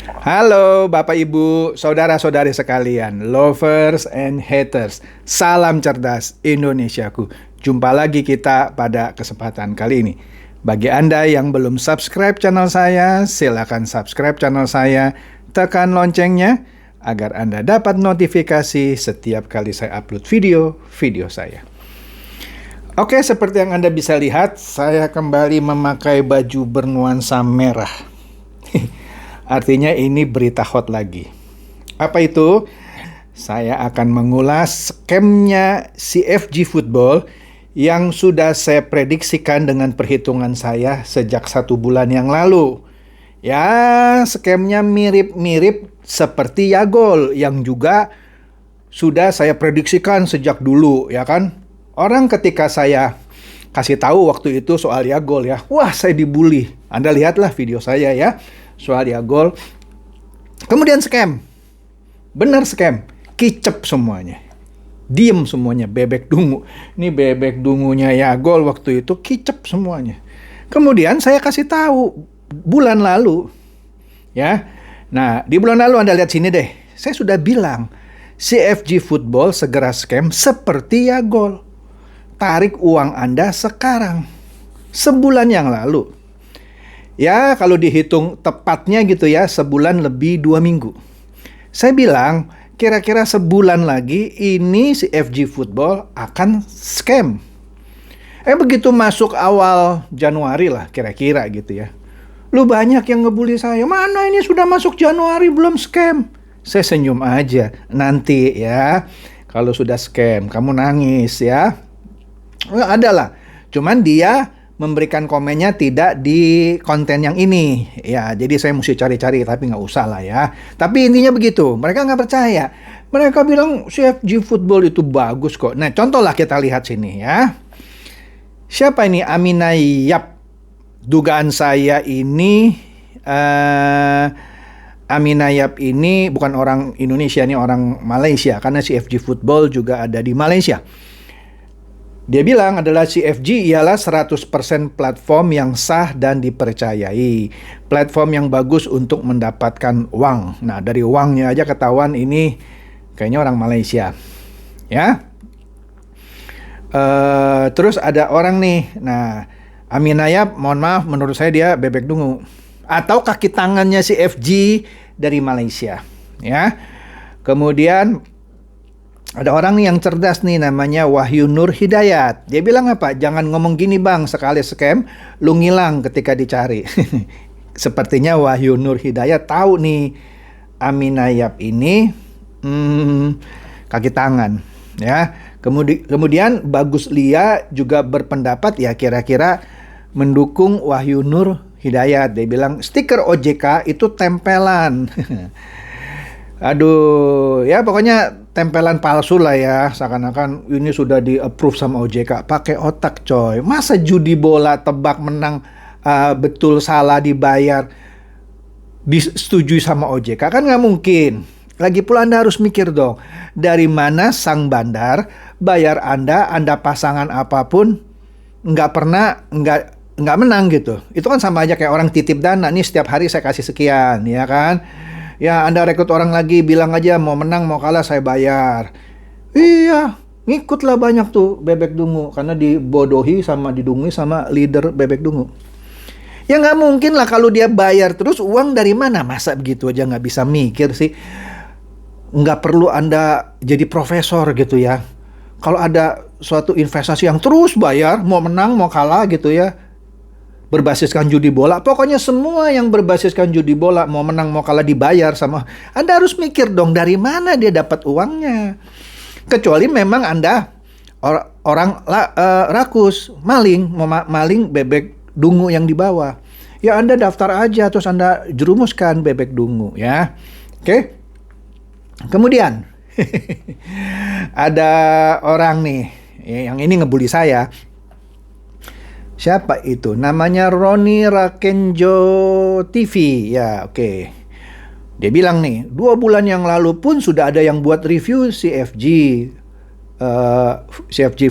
Halo Bapak Ibu, saudara-saudari sekalian, lovers and haters. Salam cerdas Indonesiaku. Jumpa lagi kita pada kesempatan kali ini. Bagi Anda yang belum subscribe channel saya, silakan subscribe channel saya, tekan loncengnya agar Anda dapat notifikasi setiap kali saya upload video saya. Oke, seperti yang Anda bisa lihat, saya kembali memakai baju bernuansa merah. Artinya ini berita hot lagi. Apa itu? Saya akan mengulas skemnya CFG Football yang sudah saya prediksikan dengan perhitungan saya sejak 1 bulan yang lalu. Ya, skemnya mirip-mirip seperti Yagol yang juga sudah saya prediksikan sejak dulu, ya kan? Orang ketika saya kasih tahu waktu itu soal Yagol ya, wah saya dibully. Anda lihatlah video saya ya. Soal Yagol. Kemudian scam. Benar scam. Kicep semuanya. Diem semuanya. Bebek dungu. Ini bebek dungunya Yagol waktu itu kicep semuanya. Kemudian saya kasih tahu bulan lalu. Ya. Nah, di bulan lalu Anda lihat sini deh. Saya sudah bilang CFG Football segera scam seperti Yagol. Tarik uang Anda sekarang. Sebulan yang lalu. Ya, kalau dihitung tepatnya gitu ya, sebulan lebih 2 minggu. Saya bilang, kira-kira sebulan lagi ini si FG Football akan scam. Begitu masuk awal Januari lah kira-kira gitu ya. Lu banyak yang ngebully saya, mana ini sudah masuk Januari belum scam? Saya senyum aja, nanti ya. Kalau sudah scam, kamu nangis ya. Ada lah, cuman dia memberikan komennya tidak di konten yang ini. Ya, jadi saya mesti cari-cari, tapi nggak usah lah ya. Tapi intinya begitu, mereka nggak percaya. Mereka bilang CFG Football itu bagus kok. Nah, contoh lah kita lihat sini ya. Siapa ini? Amina Yap. Dugaan saya ini, Amina Yap ini bukan orang Indonesia, ini orang Malaysia. Karena CFG Football juga ada di Malaysia. Dia bilang adalah CFG ialah 100% platform yang sah dan dipercayai. Platform yang bagus untuk mendapatkan uang. Nah, dari uangnya aja ketahuan ini kayaknya orang Malaysia. Ya. Terus ada orang nih. Nah, Aminayap, mohon maaf, menurut saya dia bebek dungu. Atau kaki tangannya CFG dari Malaysia. Ya. Kemudian ada orang nih yang cerdas nih, namanya Wahyu Nur Hidayat. Dia bilang apa? Jangan ngomong gini bang, sekali scam, lu ngilang ketika dicari. Sepertinya Wahyu Nur Hidayat tahu nih Amina Yap ini kaki tangan. Ya. Kemudian Bagus Lia juga berpendapat ya kira-kira mendukung Wahyu Nur Hidayat. Dia bilang stiker OJK itu tempelan. Aduh, ya pokoknya tempelan palsu lah ya, seakan-akan ini sudah di-approve sama OJK. Pakai otak coy, masa judi bola tebak menang betul salah dibayar disetujui sama OJK, kan nggak mungkin. Lagi pula Anda harus mikir dong, dari mana sang bandar bayar Anda pasangan apapun nggak menang gitu. Itu kan sama aja kayak orang titip dana, nih setiap hari saya kasih sekian, ya kan. Ya, Anda rekrut orang lagi, bilang aja mau menang mau kalah saya bayar. Iya, ngikutlah banyak tuh bebek dungu karena dibodohi sama didungui sama leader bebek dungu. Ya nggak mungkin lah kalau dia bayar terus, uang dari mana? Masa begitu aja nggak bisa mikir sih? Nggak perlu Anda jadi profesor gitu ya. Kalau ada suatu investasi yang terus bayar, mau menang mau kalah gitu ya, berbasiskan judi bola, pokoknya semua yang berbasiskan judi bola, mau menang mau kalah dibayar sama, Anda harus mikir dong dari mana dia dapat uangnya. Kecuali memang Anda orang rakus, maling, mau maling bebek dungu yang dibawa. Ya Anda daftar aja terus Anda jerumuskan bebek dungu ya. Oke. Kemudian ada orang nih yang ini ngebully saya. Siapa itu? Namanya Roni Rakenjo TV. Ya, oke. Dia bilang nih, 2 bulan yang lalu pun sudah ada yang buat review CFG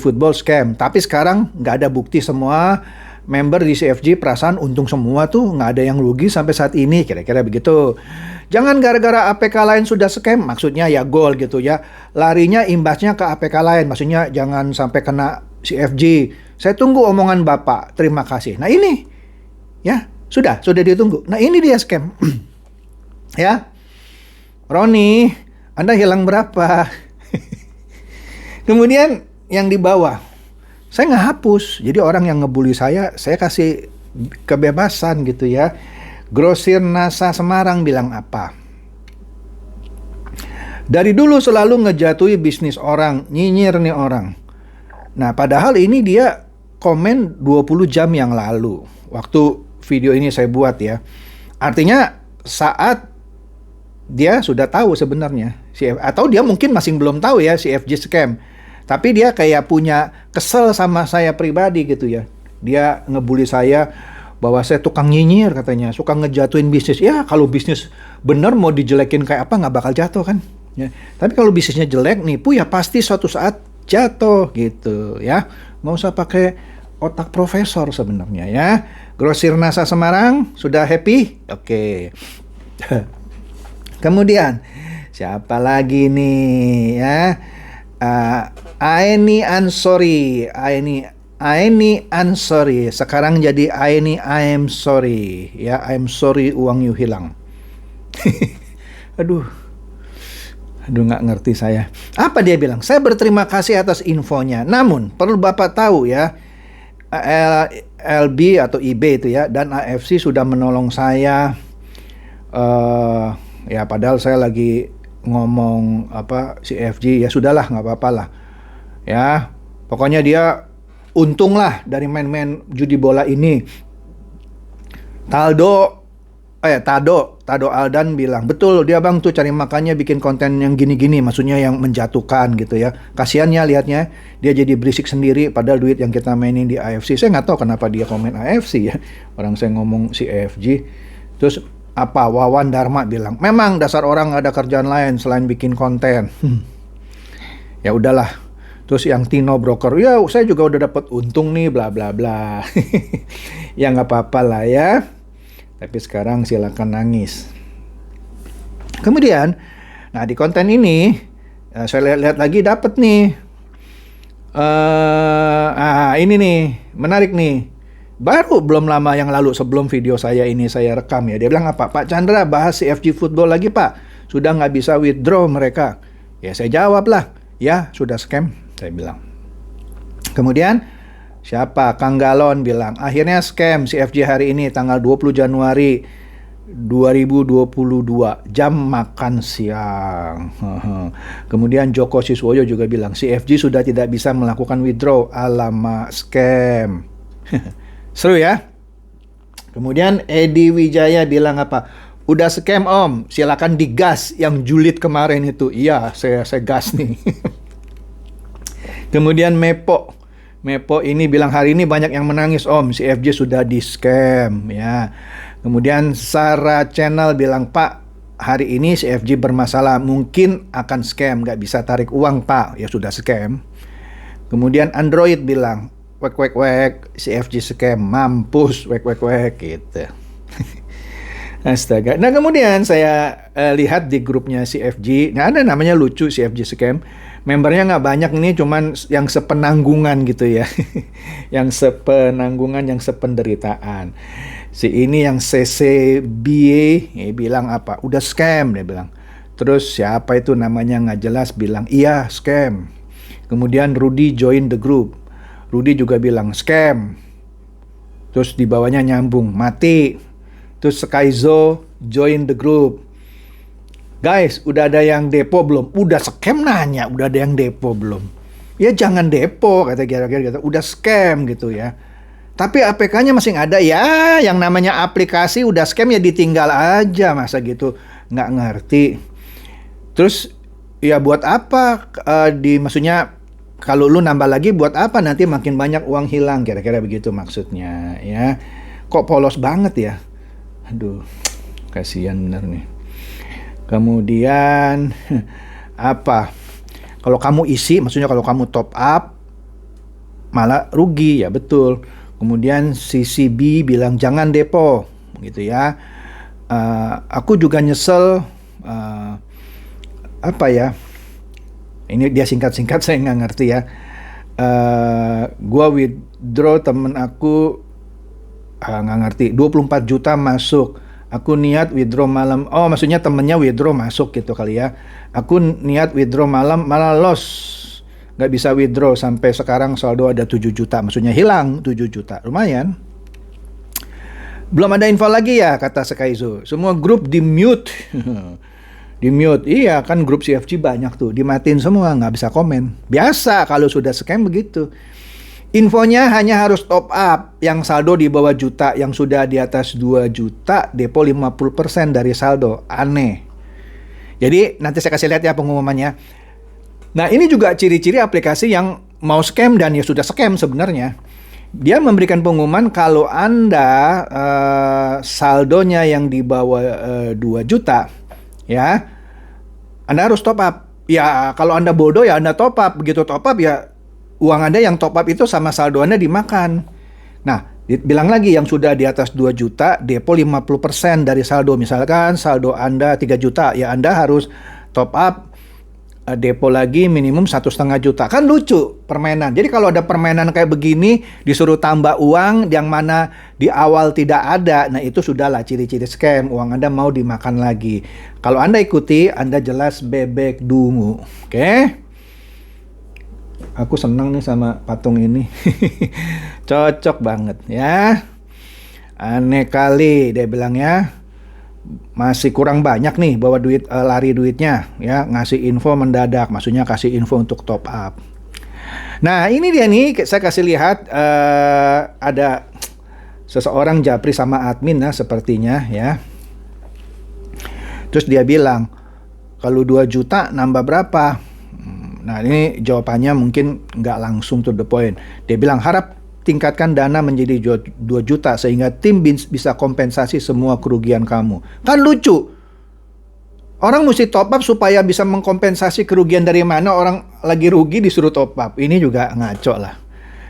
Football scam. Tapi sekarang nggak ada bukti semua. member di CFG perasaan untung semua tuh, nggak ada yang rugi sampai saat ini, kira-kira begitu. Jangan gara-gara APK lain sudah scam, maksudnya ya gol gitu ya, larinya imbasnya ke APK lain, maksudnya jangan sampai kena CFG. Saya tunggu omongan Bapak, terima kasih. Nah ini, ya sudah ditunggu. Nah ini dia scam. Ya, Roni, Anda hilang berapa? Kemudian yang di bawah, saya nggak hapus. Jadi orang yang ngebully saya kasih kebebasan gitu ya. Grosir Nasa Semarang bilang apa? Dari dulu selalu ngejatuhi bisnis orang, nyinyir nih orang. Nah, padahal ini dia komen 20 jam yang lalu. Waktu video ini saya buat ya. Artinya saat dia sudah tahu sebenarnya. Atau dia mungkin masih belum tahu ya CFG scam. Tapi dia kayak punya kesel sama saya pribadi gitu ya. Dia ngebully saya bahwa saya tukang nyinyir katanya, suka ngejatuhin bisnis. Ya kalau bisnis bener mau dijelekin kayak apa nggak bakal jatuh kan. Ya. Tapi kalau bisnisnya jelek nipu ya pasti suatu saat jatuh gitu ya. Nggak usah pakai otak profesor sebenarnya ya. Grosir Nasa Semarang sudah happy? Oke. Kemudian siapa lagi nih ya? Aini Ansori, sekarang jadi Aini I'm sorry ya, I'm sorry uang you hilang. Aduh nggak ngerti saya. Apa dia bilang? Saya berterima kasih atas infonya. Namun perlu Bapak tahu ya, LB atau IB itu ya dan AFC sudah menolong saya. Ya padahal saya lagi ngomong CFG, ya sudahlah nggak apa-apa lah. Ya, pokoknya dia untung lah dari main-main judi bola ini. Tado Aldan bilang, betul dia bang tuh cari makannya bikin konten yang gini-gini, maksudnya yang menjatuhkan gitu ya. Kasiannya lihatnya, dia jadi berisik sendiri padahal duit yang kita mainin di AFC. Saya nggak tahu kenapa dia komen AFC ya, orang saya ngomong CFG. Terus Wawan Dharma bilang, memang dasar orang nggak ada kerjaan lain selain bikin konten. Ya udahlah. Terus yang Tino Broker, ya saya juga udah dapat untung nih, bla bla bla. Ya nggak apa-apa lah ya. Tapi sekarang silakan nangis. Kemudian, nah di konten ini saya lihat lagi dapat nih. Ini nih menarik nih. Baru belum lama yang lalu sebelum video saya ini saya rekam ya. Dia bilang apa? Pak Chandra bahas CFG football lagi Pak. Sudah nggak bisa withdraw mereka. Ya saya jawab lah. Ya sudah scam. Saya bilang. Kemudian siapa? Kang Galon bilang, akhirnya scam CFG hari ini tanggal 20 Januari 2022 jam makan siang. Kemudian Joko Siswoyo juga bilang CFG sudah tidak bisa melakukan withdraw, alamak scam. Seru ya. Kemudian Edi Wijaya bilang apa? Udah scam om, silakan digas yang julid kemarin itu. Iya, saya gas nih. Kemudian Mepo ini bilang hari ini banyak yang menangis om, CFG sudah di scam ya. Kemudian Sarah Channel bilang Pak hari ini CFG bermasalah, mungkin akan scam, nggak bisa tarik uang Pak, ya sudah scam. Kemudian Android bilang wek CFG scam, mampus wek gitu. Astaga. Nah kemudian saya lihat di grupnya CFG, nah ada namanya lucu CFG scam. Membernya nggak banyak nih, cuman yang sepenanggungan gitu ya. Yang sepenanggungan, yang sependeritaan. Si ini yang CCBA bilang apa? Udah scam, dia bilang. Terus siapa itu namanya nggak jelas bilang, iya scam. Kemudian Rudy join the group. Rudy juga bilang scam. Terus di bawahnya nyambung, mati. Terus Skyzo join the group. Guys, udah ada yang depo belum? Udah scam nanya, udah ada yang depo belum? Ya jangan depo, kata kira-kira, udah scam gitu ya. Tapi APK-nya masih nggak ada ya, yang namanya aplikasi udah scam ya ditinggal aja, masa gitu, nggak ngerti. Terus ya buat apa? Maksudnya kalau lu nambah lagi buat apa? Nanti makin banyak uang hilang, kira-kira begitu maksudnya ya. Kok polos banget ya? Aduh, kasihan bener nih. Kemudian apa? Kalau kamu isi, maksudnya kalau kamu top up malah rugi, ya betul. Kemudian CCB bilang jangan depo, gitu ya. Aku juga nyesel, apa ya? Ini dia singkat-singkat saya nggak ngerti ya. Gua withdraw temen aku nggak ngerti 24 juta masuk. Aku niat withdraw malam. Oh, maksudnya temennya withdraw masuk gitu kali ya. Aku niat withdraw malam malah loss. Nggak bisa withdraw sampai sekarang saldo ada 7 juta. Maksudnya hilang 7 juta. Lumayan. Belum ada info lagi ya, kata Sekaizo. Semua grup di mute. Di mute. Iya kan, grup CFG banyak tuh. Dimatiin semua, nggak bisa komen. Biasa kalau sudah scam begitu. Infonya hanya harus top up yang saldo di bawah juta, yang sudah di atas 2 juta depo 50% dari saldo. Aneh. Jadi nanti saya kasih lihat ya pengumumannya. Nah, ini juga ciri-ciri aplikasi yang mau scam dan ya sudah scam sebenarnya. Dia memberikan pengumuman kalau Anda saldonya yang di bawah 2 juta, ya, Anda harus top up. Ya, kalau Anda bodoh ya Anda top up. Begitu top up ya uang Anda yang top up itu sama saldo Anda dimakan. Nah, bilang lagi yang sudah di atas 2 juta, depo 50% dari saldo. Misalkan saldo Anda 3 juta, ya Anda harus top up depo lagi minimum 1,5 juta. Kan lucu permainan. Jadi kalau ada permainan kayak begini, disuruh tambah uang yang mana di awal tidak ada, nah itu sudahlah ciri-ciri scam. Uang Anda mau dimakan lagi. Kalau Anda ikuti, Anda jelas bebek dungu. Oke? Aku senang nih sama patung ini. Cocok banget ya. Aneh kali dia bilang ya. Masih kurang banyak nih bawa duit, lari duitnya ya, ngasih info mendadak, maksudnya kasih info untuk top up. Nah ini dia nih, saya kasih lihat ada seseorang japri sama admin ya sepertinya ya. Terus dia bilang kalau 2 juta nambah berapa? Nah ini jawabannya mungkin nggak langsung to the point. Dia bilang harap tingkatkan dana menjadi 2 juta sehingga tim bisa kompensasi semua kerugian kamu. Kan lucu. Orang mesti top up supaya bisa mengkompensasi kerugian dari mana orang lagi rugi disuruh top up. Ini juga ngaco lah.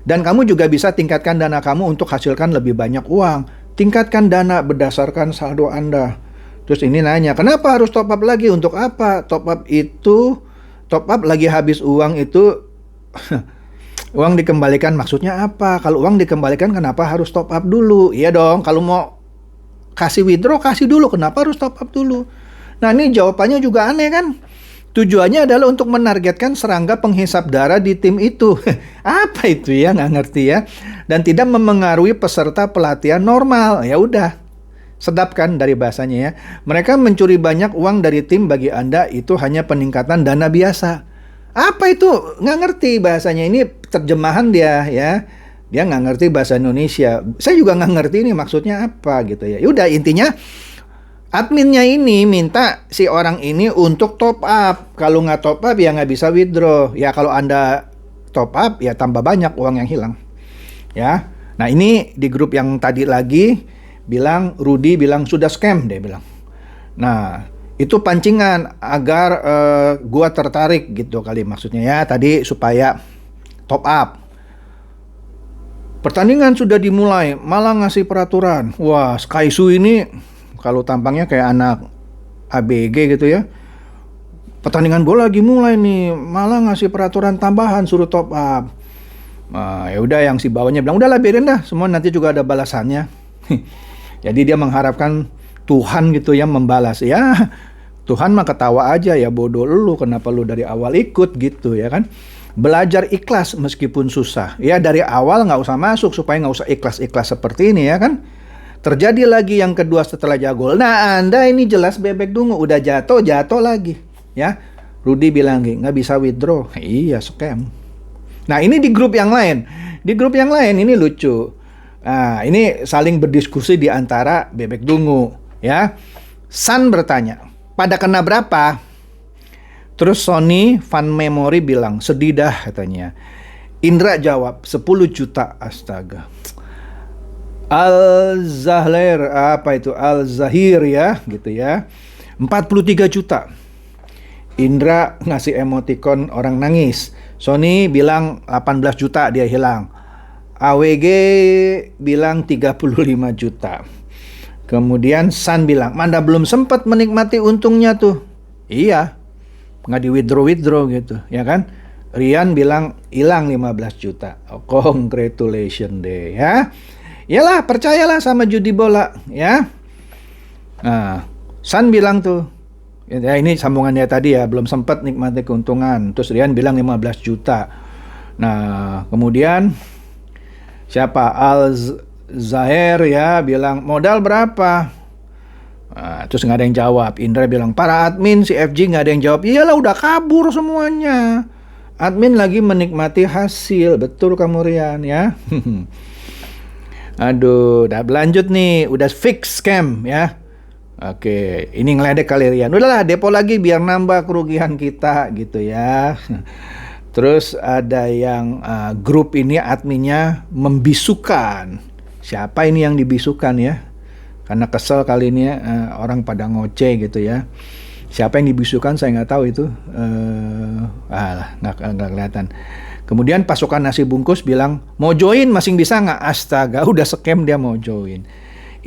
Dan kamu juga bisa tingkatkan dana kamu untuk hasilkan lebih banyak uang. Tingkatkan dana berdasarkan saldo Anda. Terus ini nanya, kenapa harus top up lagi? Untuk apa? Top up lagi habis uang itu uang dikembalikan maksudnya apa? Kalau uang dikembalikan kenapa harus top up dulu? Iya dong, kalau mau kasih withdraw kasih dulu, kenapa harus top up dulu? Nah ini jawabannya juga aneh kan? Tujuannya adalah untuk menargetkan serangga penghisap darah di tim itu. Apa itu ya? Nggak ngerti ya. Dan tidak memengaruhi peserta pelatihan normal. Ya udah, sedap kan dari bahasanya ya. Mereka mencuri banyak uang dari tim, bagi Anda itu hanya peningkatan dana biasa. Apa itu? Nggak ngerti bahasanya, ini terjemahan dia ya. Dia nggak ngerti bahasa Indonesia. Saya juga nggak ngerti ini maksudnya apa gitu ya. Yaudah intinya adminnya ini minta si orang ini untuk top up. Kalau nggak top up ya nggak bisa withdraw. Ya kalau Anda top up ya tambah banyak uang yang hilang. Ya. Nah ini di grup yang tadi lagi bilang, Rudy bilang sudah scam dia bilang. Nah itu pancingan agar gua tertarik gitu kali maksudnya ya, tadi supaya top up. Pertandingan sudah dimulai, malah ngasih peraturan. Wah, Sekaizo ini kalau tampangnya kayak anak ABG gitu ya. Pertandingan bola lagi mulai nih, malah ngasih peraturan tambahan suruh top up. Nah, ya udah yang si bawahnya bilang, udahlah biarin dah, semua nanti juga ada balasannya. Jadi dia mengharapkan Tuhan gitu yang membalas. Ya Tuhan mah ketawa aja, ya bodoh lu, kenapa lu dari awal ikut gitu ya kan. Belajar ikhlas meskipun susah. Ya dari awal nggak usah masuk supaya nggak usah ikhlas-ikhlas seperti ini ya kan. Terjadi lagi yang kedua setelah jagol. Nah Anda ini jelas bebek dungu, udah jatuh lagi ya. Rudy bilang nggak bisa withdraw. Iya scam. Nah ini di grup yang lain. Di grup yang lain ini lucu. Nah ini saling berdiskusi di antara bebek dungu ya. San bertanya, pada kena berapa? Terus Sony Fan Memory bilang, sedih dah katanya. Indra jawab, 10 juta. Astaga. Al-Zahir, apa itu? Al-Zahir ya, gitu ya. 43 juta. Indra ngasih emoticon orang nangis. Sony bilang 18 juta dia hilang. AWG bilang 35 juta. Kemudian San bilang, Manda belum sempat menikmati untungnya tuh. Iya, nggak di withdraw gitu, ya kan? Rian bilang hilang 15 juta. Oh, congratulations deh ya. Yalah, percayalah sama judi bola ya. Nah, San bilang tuh, ya ini sambungannya tadi ya, belum sempat nikmati keuntungan. Terus Rian bilang 15 juta. Nah, kemudian siapa? Zahir ya bilang modal berapa? Nah, terus nggak ada yang jawab. Indra bilang para admin si FG nggak ada yang jawab. Iyalah udah kabur semuanya. Admin lagi menikmati hasil. Betul kamu Rian ya. Aduh, udah berlanjut nih. Udah fix scam ya. Oke, ini ngeledek kali Rian. Udahlah depo lagi biar nambah kerugian kita gitu ya. Terus ada yang grup ini adminnya membisukan. Siapa ini yang dibisukan ya? Karena kesel kali ini ya, orang pada ngoceh gitu ya. Siapa yang dibisukan saya nggak tahu itu. Nggak kelihatan. Kemudian pasukan nasi bungkus bilang mau join masing bisa nggak? Astaga, udah scam dia mau join.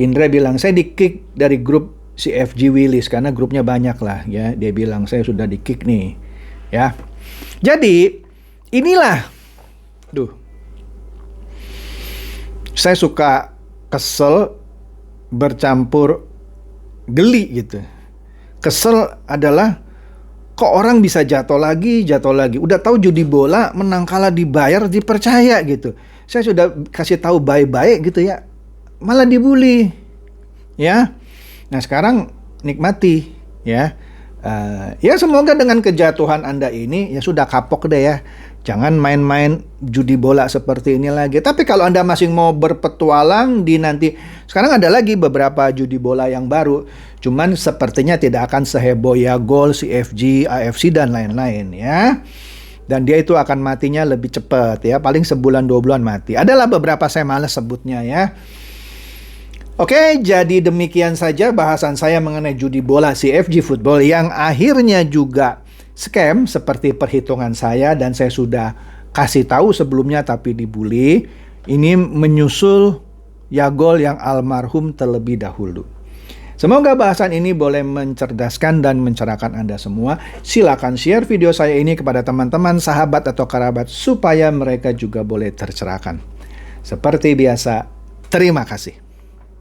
Indra bilang saya di-kick dari grup si FG Willis karena grupnya banyak lah ya. Dia bilang saya sudah di-kick nih ya. Jadi inilah, saya suka kesel bercampur geli gitu. Kesel adalah kok orang bisa jatuh lagi. Udah tahu judi bola menang kalah dibayar dipercaya gitu. Saya sudah kasih tahu baik-baik gitu ya, malah dibully ya. Nah sekarang nikmati ya. Ya semoga dengan kejatuhan Anda ini ya sudah kapok deh ya. Jangan main-main judi bola seperti ini lagi. Tapi kalau Anda masih mau berpetualang di nanti, sekarang ada lagi beberapa judi bola yang baru. Cuman sepertinya tidak akan seheboh ya Gol, CFG, AFC dan lain-lain ya. Dan dia itu akan matinya lebih cepat ya. Paling sebulan 2 bulan mati. Adalah beberapa saya malas sebutnya ya. Oke, jadi demikian saja bahasan saya mengenai judi bola CFG Football yang akhirnya juga scam seperti perhitungan saya dan saya sudah kasih tahu sebelumnya tapi dibully. Ini menyusul Yagol yang almarhum terlebih dahulu. Semoga bahasan ini boleh mencerdaskan dan mencerahkan Anda semua. Silakan share video saya ini kepada teman-teman, sahabat atau kerabat supaya mereka juga boleh tercerahkan. Seperti biasa, terima kasih.